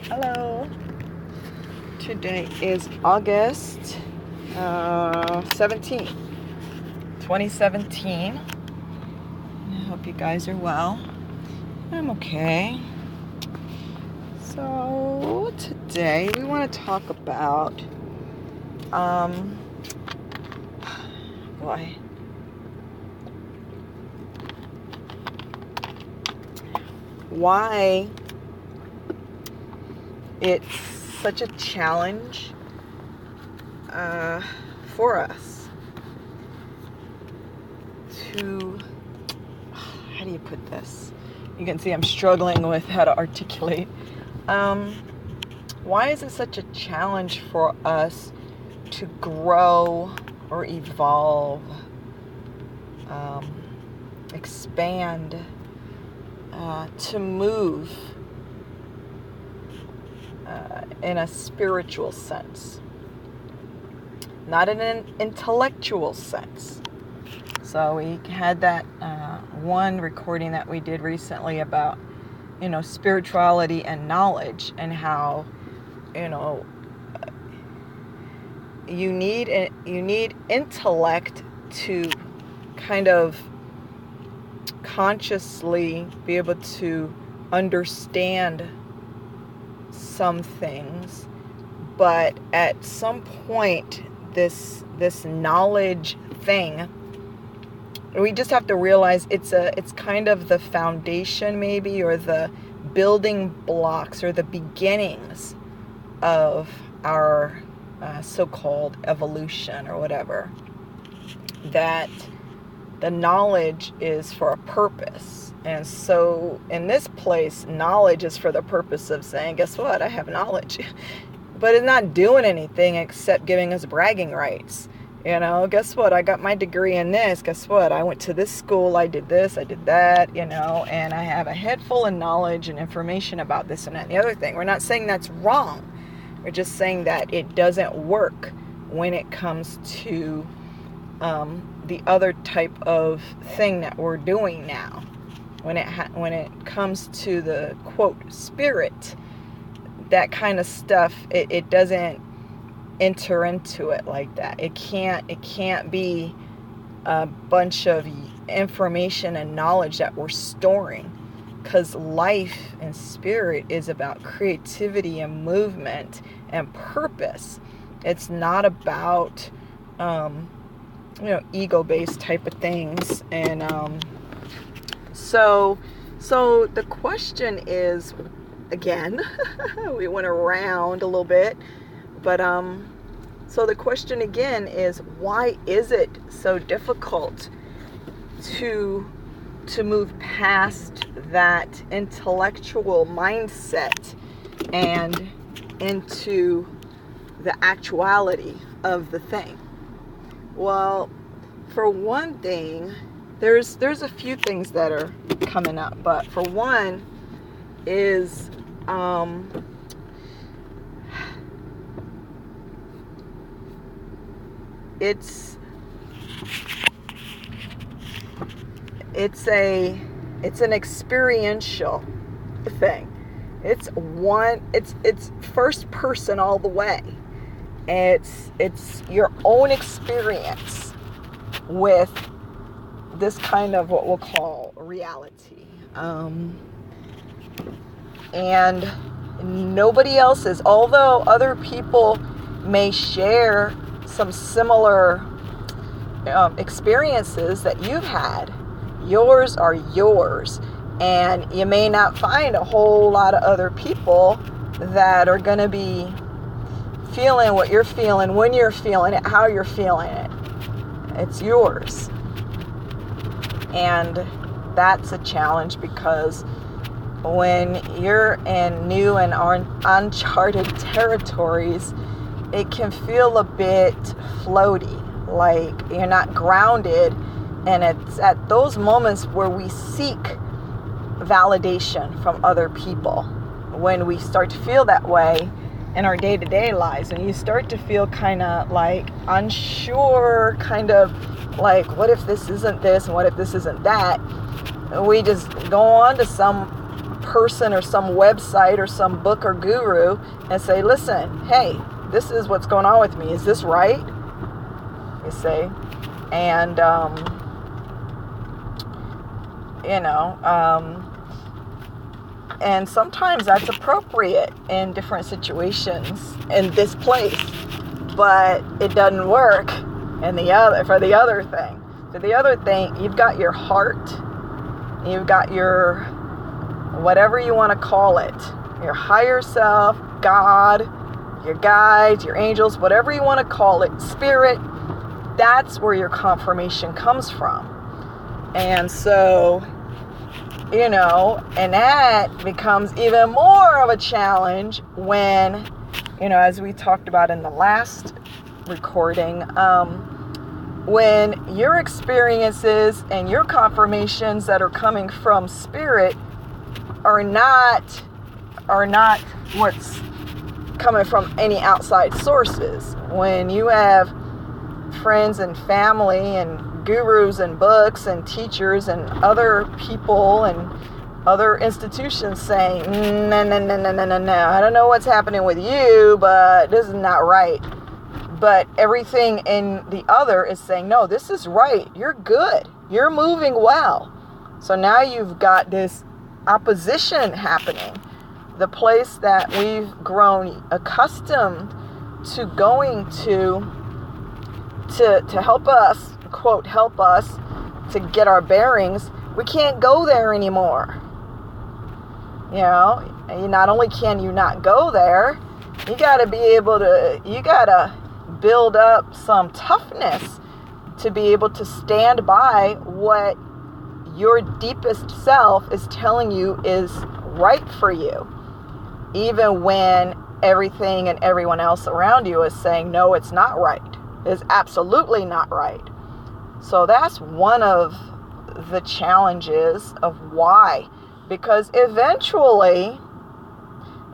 Hello. Today is August 17th, 2017. I hope you guys are well. I'm okay. So today we want to talk about why it's such a challenge for us to, how do you put this? You can see I'm struggling with how to articulate. Why is it such a challenge for us to grow or evolve, expand, to move in a spiritual sense, not in an intellectual sense? So we had that one recording that we did recently about, spirituality and knowledge, and how, you need intellect to kind of consciously be able to understand some things, but at some point this knowledge thing, we just have to realize it's kind of the foundation, maybe, or the building blocks or the beginnings of our so-called evolution or whatever. That the knowledge is for a purpose. And so in this place, knowledge is for the purpose of saying, guess what? I have knowledge. But it's not doing anything except giving us bragging rights. Guess what? I got my degree in this. Guess what? I went to this school. I did this. I did that, and I have a head full of knowledge and information about this and that and the other thing. We're not saying that's wrong. We're just saying that it doesn't work when it comes to the other type of thing that we're doing now. When it comes to the quote spirit, that kind of stuff, it doesn't enter into it like that. It can't be a bunch of information and knowledge that we're storing, because life and spirit is about creativity and movement and purpose. It's not about ego-based type of things. And so the question is, again, we went around a little bit, but so the question again is, why is it so difficult to move past that intellectual mindset and into the actuality of the thing? Well, for one thing, there's a few things that are coming up, but for one is it's an experiential thing. It's first person all the way. It's your own experience with this kind of what we'll call reality, and nobody else's. Although other people may share some similar experiences that you've had, yours are yours, and you may not find a whole lot of other people that are going to be feeling what you're feeling, when you're feeling it, how you're feeling it. It's yours. And that's a challenge, because when you're in new and uncharted territories, it can feel a bit floaty, like you're not grounded. And it's at those moments where we seek validation from other people. When we start to feel that way in our day-to-day lives, and you start to feel kind of like unsure, kind of like, what if this isn't this, and what if this isn't that? We just go on to some person or some website or some book or guru and say, listen, hey, this is what's going on with me. Is this right? You see? And, and sometimes that's appropriate in different situations in this place, but it doesn't work for the other thing. For the other thing, you've got your heart, you've got your, whatever you want to call it, your higher self, God, your guides, your angels, whatever you want to call it, spirit. That's where your confirmation comes from. And so, and that becomes even more of a challenge when, as we talked about in the last recording, when your experiences and your confirmations that are coming from spirit are not what's coming from any outside sources. When you have friends and family and gurus and books and teachers and other people and other institutions saying, no, I don't know what's happening with you, but this is not right. But everything in the other is saying, no, this is right. You're good. You're moving well. So now you've got this opposition happening. The place that we've grown accustomed to going to help us, quote, help us to get our bearings, we can't go there anymore. Not only can you not go there, you got to build up some toughness to be able to stand by what your deepest self is telling you is right for you, even when everything and everyone else around you is saying, no, it's not right. It's absolutely not right. So that's one of the challenges of why. Because eventually,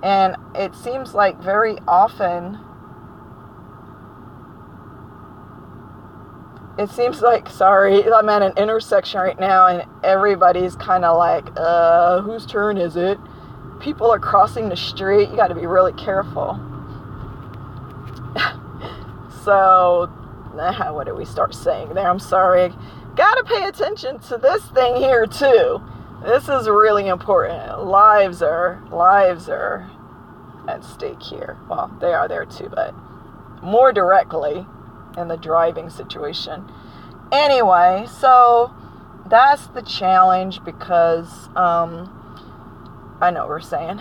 and it seems like very often, I'm at an intersection right now and everybody's kind of like, whose turn is it? People are crossing the street. You got to be really careful. So, what did we start saying there? I'm sorry. Got to pay attention to this thing here too. This is really important. Lives are at stake here. Well, they are there too, but more directly in the driving situation. Anyway, so that's the challenge because I know what we're saying.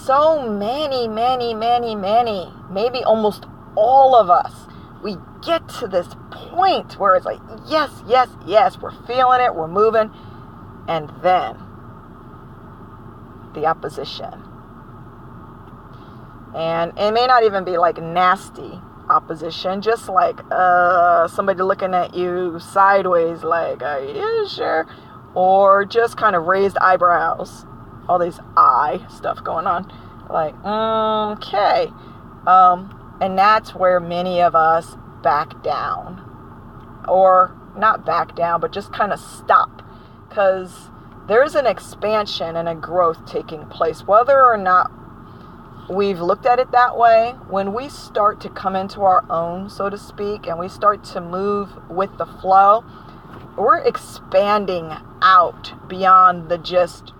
So many, maybe almost all of us, we get to this point where it's like, yes, we're feeling it, we're moving, and then the opposition. And it may not even be like nasty opposition, just like somebody looking at you sideways like, are you sure? Or just kind of raised eyebrows, all these eye stuff going on, like, okay. And that's where many of us back down, or not back down, but just kind of stop, because there's an expansion and a growth taking place, whether or not we've looked at it that way. When we start to come into our own, so to speak, and we start to move with the flow, we're expanding out beyond the just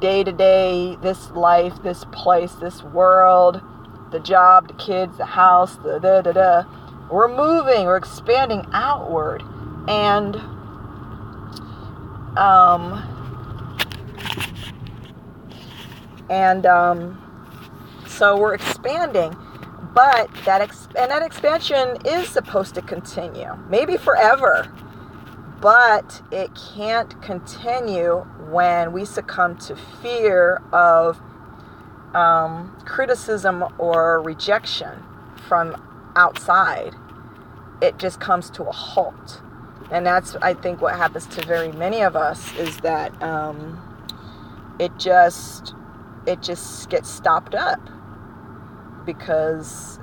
day-to-day, this life, this place, this world, the job, the kids, the house, the da-da-da. We're moving, we're expanding outward. And so we're expanding, but that expansion is supposed to continue, maybe forever, but it can't continue when we succumb to fear of criticism or rejection from outside. It just comes to a halt. And that's, I think, what happens to very many of us, is that it just gets stopped up because,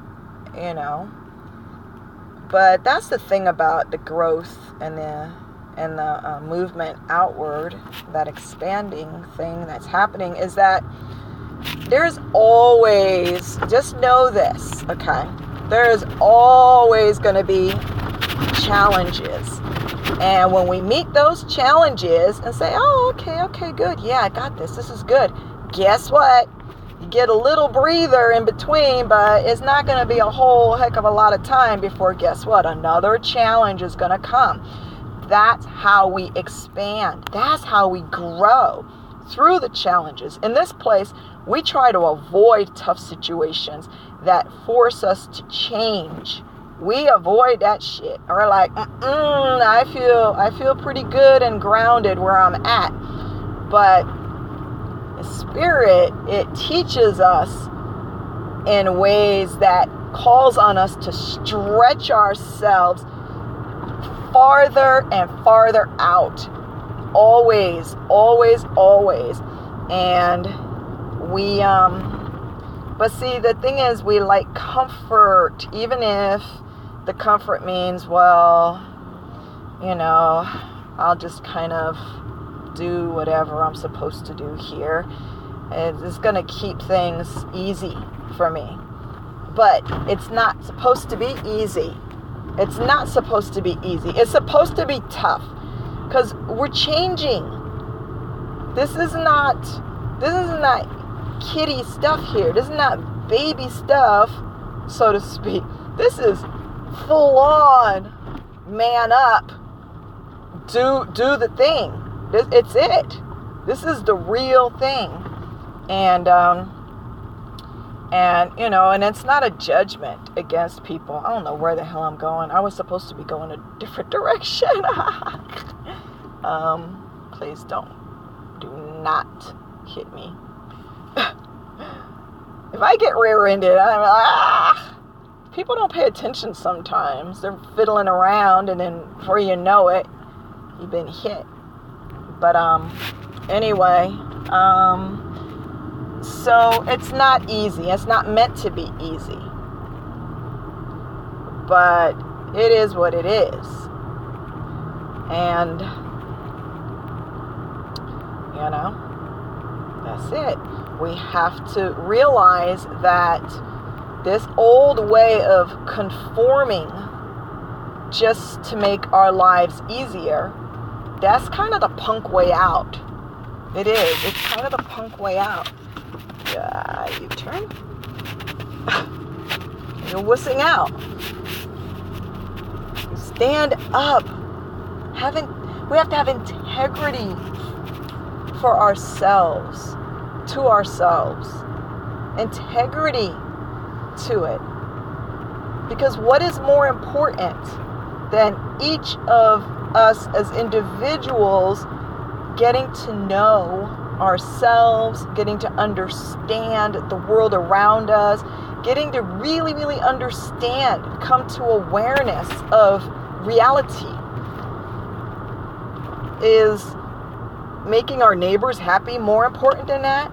but that's the thing about the growth and and the movement outward, that expanding thing that's happening, is that there's always, just know this, okay? There's always going to be challenges. And when we meet those challenges and say, oh, okay, good. Yeah, I got this. This is good. Guess what? You get a little breather in between, but it's not going to be a whole heck of a lot of time before, guess what? Another challenge is going to come. That's how we expand. That's how we grow, through the challenges. In this place, we try to avoid tough situations that force us to change. We avoid that shit. We're like, I feel pretty good and grounded where I'm at. But the Spirit, it teaches us in ways that calls on us to stretch ourselves farther and farther out. Always. And we, but see, the thing is, we like comfort, even if the comfort means, well, I'll just kind of do whatever I'm supposed to do here. It's going to keep things easy for me. But it's not supposed to be easy. It's not supposed to be easy. It's supposed to be tough, because we're changing. This is not kiddie stuff here. This is not baby stuff, so to speak. This is full on, man up, do the thing. It's it. This is the real thing. And it's not a judgment against people. I don't know where the hell I'm going. I was supposed to be going a different direction. Please do not hit me. If I get rear-ended, I'm like, people don't pay attention sometimes. They're fiddling around, and then before you know it, you've been hit. But anyway, so it's not easy. It's not meant to be easy. But it is what it is. And, that's it. We have to realize that this old way of conforming just to make our lives easier, that's kind of the punk way out. It is. It's kind of the punk way out. You turn. You're wussing out. You stand up. We have to have integrity for ourselves, to ourselves. Integrity to it. Because what is more important than each of us as individuals getting to know ourselves, getting to understand the world around us, getting to really, really understand, come to awareness of reality? Is making our neighbors happy more important than that?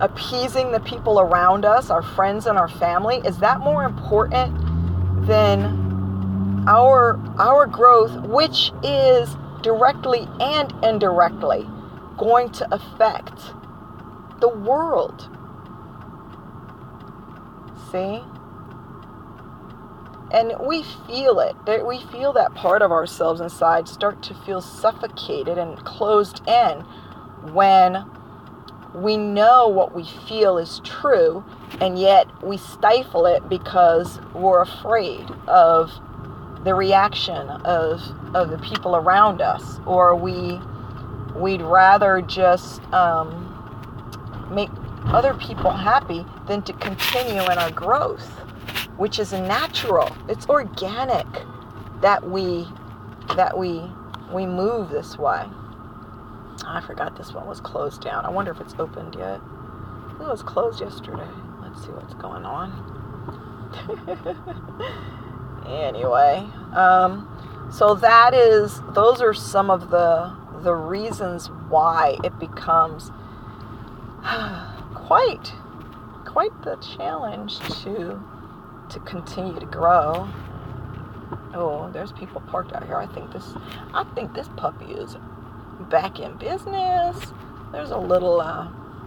Appeasing the people around us, our friends and our family, is that more important than our growth, which is directly and indirectly going to affect the world? See? And we feel it. We feel that part of ourselves inside start to feel suffocated and closed in when we know what we feel is true, and yet we stifle it because we're afraid of the reaction of the people around us, or we'd rather just make other people happy than to continue in our growth, which is natural. It's organic that we move this way. I forgot this one was closed down. I wonder if it's opened yet. It was closed yesterday. Let's see what's going on. Anyway, so those are some of the reasons why it becomes quite the challenge to continue to grow. Oh, there's people parked out here. I think this puppy is back in business. There's a little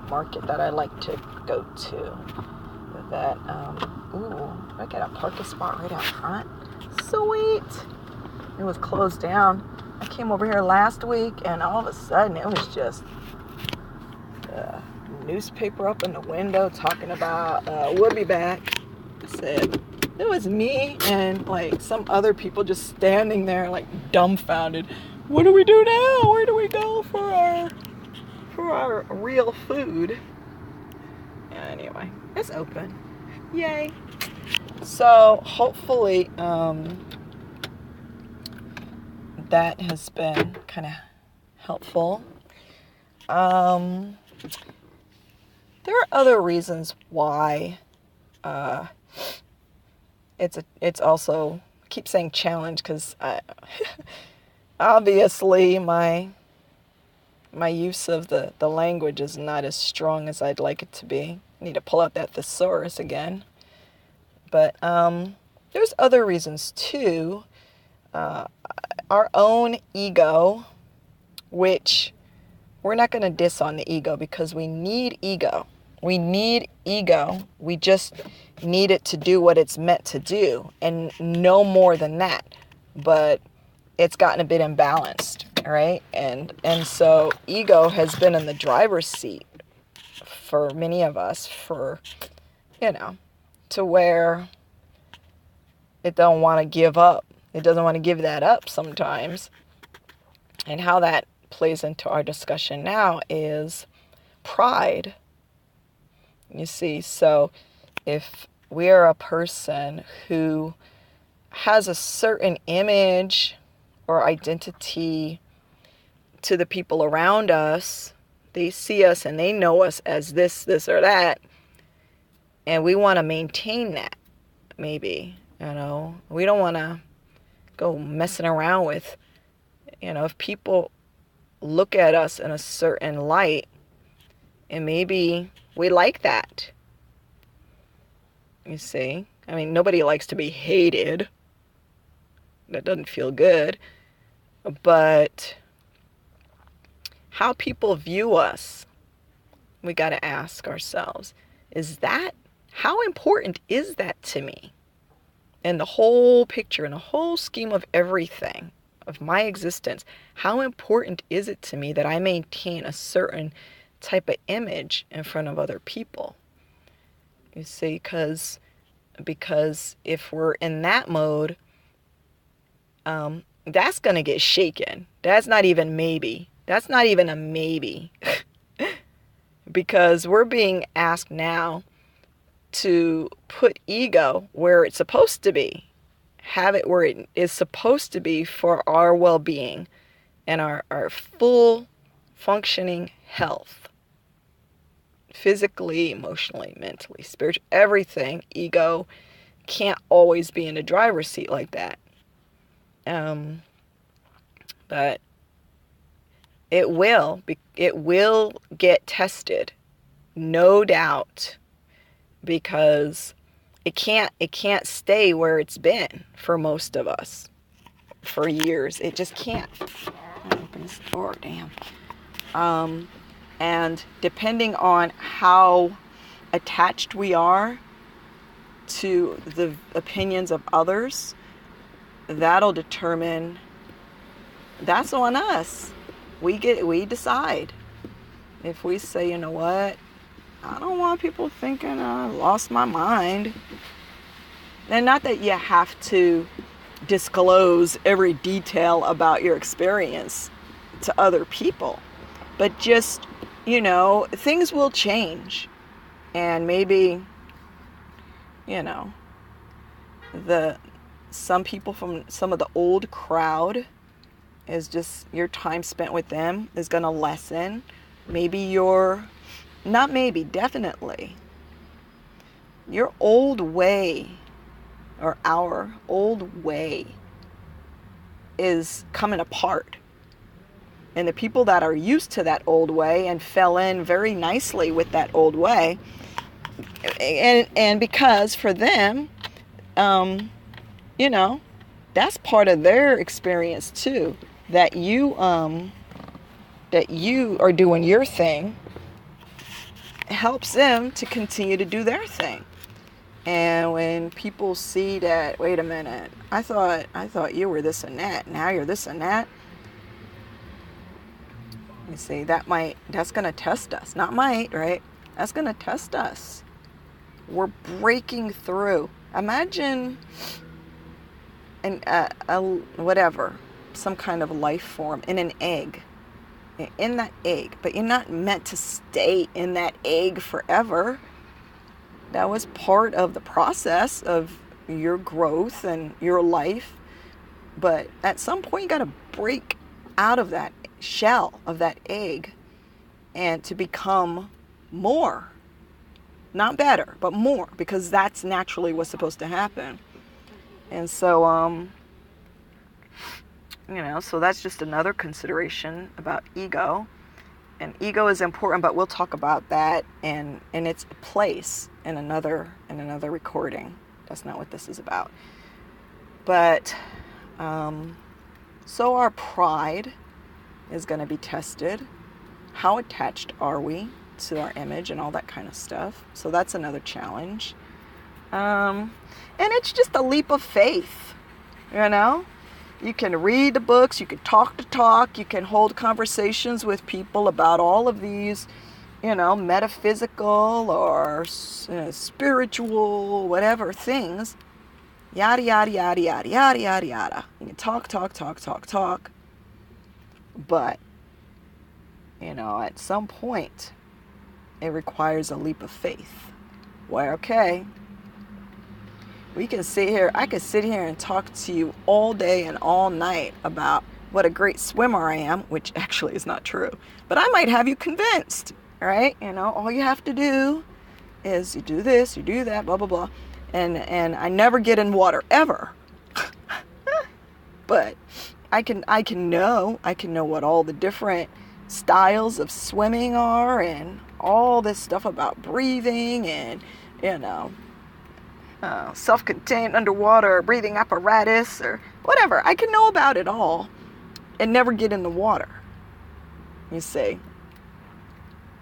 market that I like to go to. That I got a parking spot right out front. Sweet. It was closed down. I came over here last week, and all of a sudden it was just newspaper up in the window talking about we'll be back. I said it was me and like some other people just standing there like dumbfounded. What do we do now? Where do we go for our real food? Anyway, it's open. Yay. So hopefully that has been kind of helpful. There are other reasons why it's also, I keep saying challenge because obviously my use of the language is not as strong as I'd like it to be. I need to pull out that thesaurus again. But there's other reasons too. Our own ego, which we're not going to diss on the ego because we need ego. We need ego. We just need it to do what it's meant to do and no more than that. But it's gotten a bit imbalanced, right? And so ego has been in the driver's seat for many of us for, to where it don't want to give up. It doesn't want to give that up sometimes. And how that plays into our discussion now is pride. You see, so if we're a person who has a certain image or identity to the people around us, they see us and they know us as this or that, and we want to maintain that, maybe, we don't want to go messing around with, if people look at us in a certain light, and maybe we like that. You see? I mean, nobody likes to be hated. That doesn't feel good. But how people view us, we got to ask ourselves, how important is that to me? In the whole picture, in the whole scheme of everything, of my existence, how important is it to me that I maintain a certain type of image in front of other people? You see, because if we're in that mode, that's going to get shaken. That's not even maybe. That's not even a maybe. Because we're being asked now to put ego where it's supposed to be. Have it where it is supposed to be for our well-being and our full functioning health. Physically, emotionally, mentally, spiritually, everything. Ego can't always be in the driver's seat like that. But it will get tested, no doubt, because it can't stay where it's been for most of us for years. It just can't. Open this door, damn. And depending on how attached we are to the opinions of others, that'll determine. That's on us. We decide. If we say, you know what, I don't want people thinking I lost my mind. And not that you have to disclose every detail about your experience to other people, but just, things will change. And maybe, some people from some of the old crowd is just your time spent with them is going to lessen. Definitely. Your old way, or our old way, is coming apart. And the people that are used to that old way and fell in very nicely with that old way, and because for them, that's part of their experience too. That you are doing your thing helps them to continue to do their thing. And when people see that, wait a minute, I thought you were this and that, now you're this and that. You see, that's going to test us. Not might, right? That's going to test us. We're breaking through. Imagine whatever, some kind of life form in an egg. In that egg, but you're not meant to stay in that egg forever. That was part of the process of your growth and your life. But at some point, you got to break out of that shell of that egg and to become more. Not better, but more, because that's naturally what's supposed to happen. And so, so that's just another consideration about ego. And ego is important, but we'll talk about that and its place in another recording. That's not what this is about. But so our pride is going to be tested. How attached are we to our image and all that kind of stuff? So that's another challenge. And it's just a leap of faith, You can read the books, you can talk the talk, you can hold conversations with people about all of these, metaphysical or spiritual, whatever things. Yada, yada, yada, yada, yada, yada, yada. You can talk. But, at some point, it requires a leap of faith. Where, okay, I could sit here and talk to you all day and all night about what a great swimmer I am, which actually is not true. But I might have you convinced, right? All you have to do is you do this, you do that, blah, blah, blah. And I never get in water, ever. But I can know what all the different styles of swimming are and all this stuff about breathing and, self-contained underwater breathing apparatus or whatever. I can know about it all and never get in the water, you see.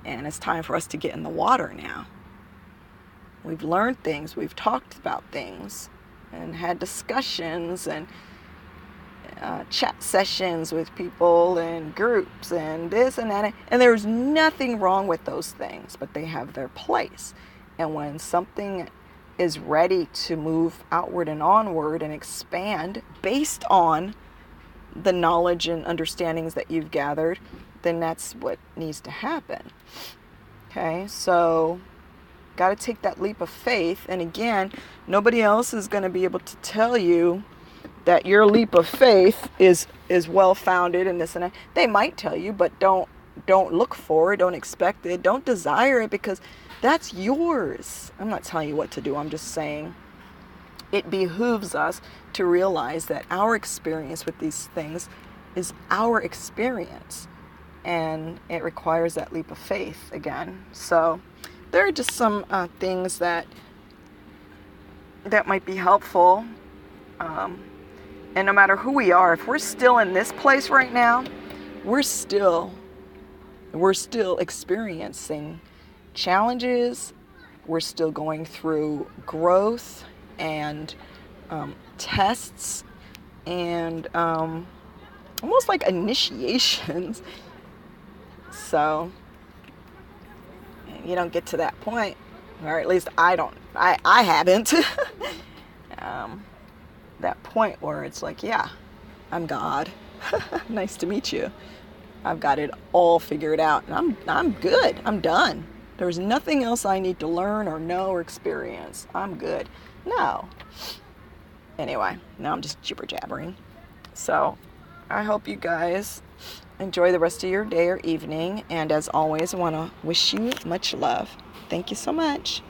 And it's time for us to get in the water now. We've learned things, we've talked about things and had discussions and chat sessions with people and groups and this and that. And there's nothing wrong with those things, but they have their place. And when something is ready to move outward and onward and expand based on the knowledge and understandings that you've gathered, then that's what needs to happen. Okay, so got to take that leap of faith. And again, nobody else is going to be able to tell you that your leap of faith is well-founded and this and that. They might tell you, but don't look for it, don't expect it, don't desire it, because that's yours. I'm not telling you what to do. I'm just saying it behooves us to realize that our experience with these things is our experience. And it requires that leap of faith again. So there are just some things that might be helpful. And no matter who we are, if we're still in this place right now, we're still experiencing challenges. We're still going through growth and tests and almost like initiations. So you don't get to that point, or at least I haven't. That point where it's like, yeah, I'm God. Nice to meet you. I've got it all figured out, and I'm good. I'm done. There's nothing else I need to learn or know or experience. I'm good. No. Anyway, now I'm just jibber jabbering. So I hope you guys enjoy the rest of your day or evening. And as always, I want to wish you much love. Thank you so much.